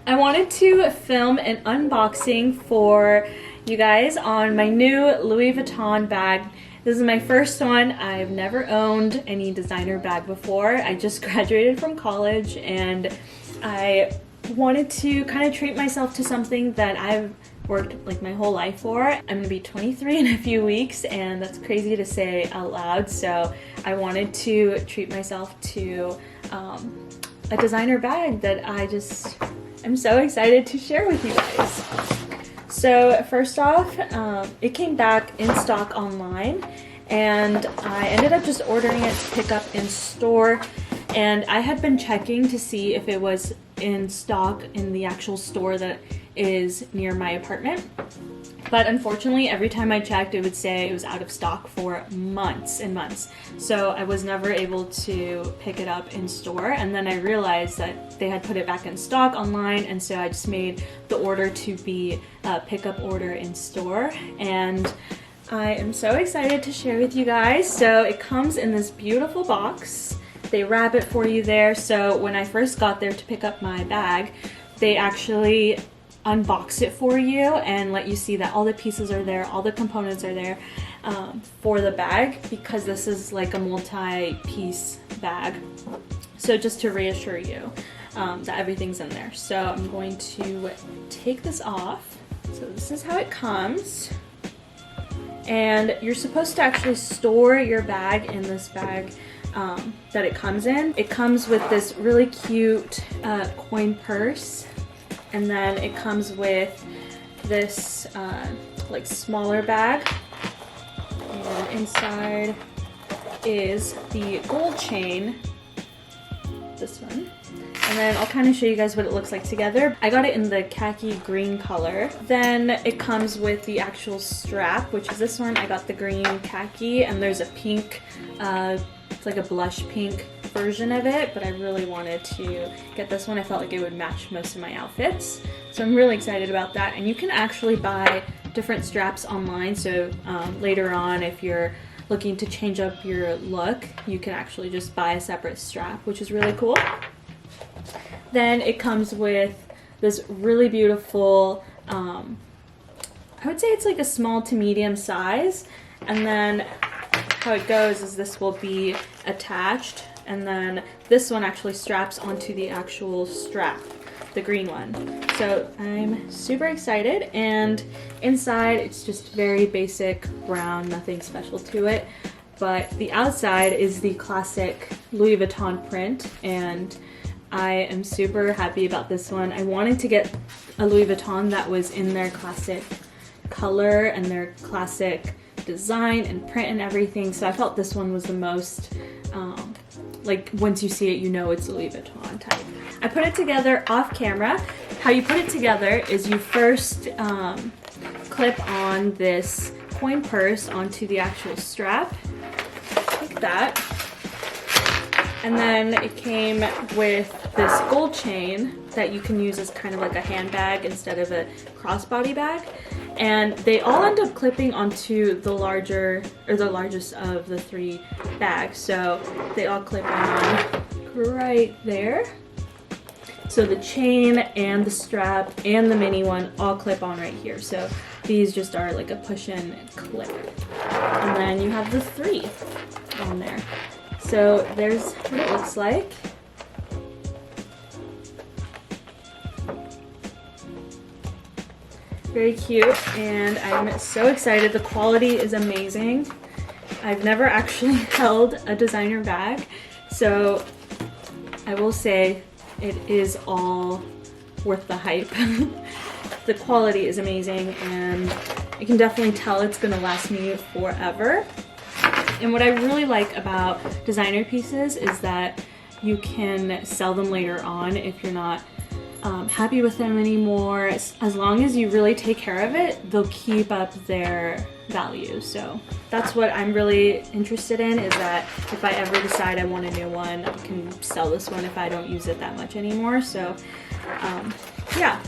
I wanted to film an unboxing for you guys on my new Louis Vuitton bag. This is my first one. I've never owned any designer bag before. I just graduated from college and I wanted to kind of treat myself to something that I've worked like my whole life for. I'm gonna be 23 in a few weeks and that's crazy to say out loud, so I wanted to treat myself to a designer bag that I'm so excited to share with you guys. So first off, it came back in stock online and I ended up just ordering it to pick up in store, and I had been checking to see if it was in stock in the actual store that is near my apartment. But unfortunately, every time I checked, it would say it was out of stock for months and months. So I was never able to pick it up in store. And then I realized that they had put it back in stock online. And so I just made the order to be a pickup order in store. And I am so excited to share with you guys. So it comes in this beautiful box. They wrap it for you there. So when I first got there to pick up my bag, they actually unbox it for you and let you see that all the pieces are there, all the components are there for the bag, because this is like a multi-piece bag. So just to reassure you that everything's in there. So I'm going to take this off. So this is how it comes. And you're supposed to actually store your bag in this bag that it comes in. It comes with this really cute coin purse. And then it comes with this like smaller bag, and inside is the gold chain, this one. And then I'll kind of show you guys what it looks like together. I got it in the khaki green color. Then it comes with the actual strap, which is this one. I got the green khaki, and there's a pink, it's like a blush pink version of it, but I really wanted to get this one. I felt like it would match most of my outfits, so I'm really excited about that. And you can actually buy different straps online, so later on if you're looking to change up your look, you can actually just buy a separate strap, which is really cool. Then it comes with this really beautiful, I would say it's like a small to medium size, and then how it goes is this will be attached, and then this one actually straps onto the actual strap, the green one. So I'm super excited, and inside it's just very basic brown, nothing special to it, but the outside is the classic Louis Vuitton print, and I am super happy about this one. I wanted to get a Louis Vuitton that was in their classic color and their classic design and print and everything, so I felt this one was the most like once you see it you know it's a Louis Vuitton type. I put it together off camera. How you put it together is you first clip on this coin purse onto the actual strap like that, and then it came with this gold chain that you can use as kind of like a handbag instead of a crossbody bag. And they all end up clipping onto the larger, or the largest of the three bags. So they all clip on right there. So the chain and the strap and the mini one all clip on right here. So these just are like a push in clip. And then you have the three on there. So there's what it looks like. Very cute, and I'm so excited. The quality is amazing. I've never actually held a designer bag, so I will say it is all worth the hype. The quality is amazing, and I can definitely tell it's gonna last me forever. And what I really like about designer pieces is that you can sell them later on if you're not happy with them anymore. As long as you really take care of it, they'll keep up their value. So that's what I'm really interested in, is that if I ever decide I want a new one, I can sell this one if I don't use it that much anymore. So yeah,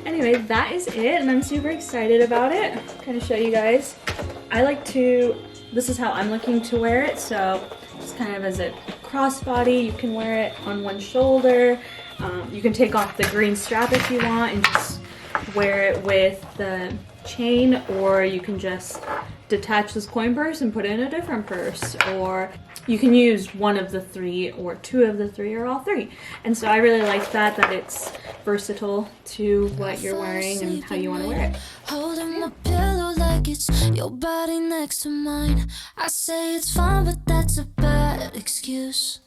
anyway, that is it, and I'm super excited about it. Kind of show you guys. This is how I'm looking to wear it. So it's kind of as a crossbody. You can wear it on one shoulder. You can take off the green strap if you want and just wear it with the chain, or you can just detach this coin purse and put it in a different purse, or you can use one of the three or two of the three or all three. And so I really like that it's versatile to what you're wearing and how you want to wear it. Holding my pillow like it's your body next to mine. I say it's fine, but that's a bad excuse.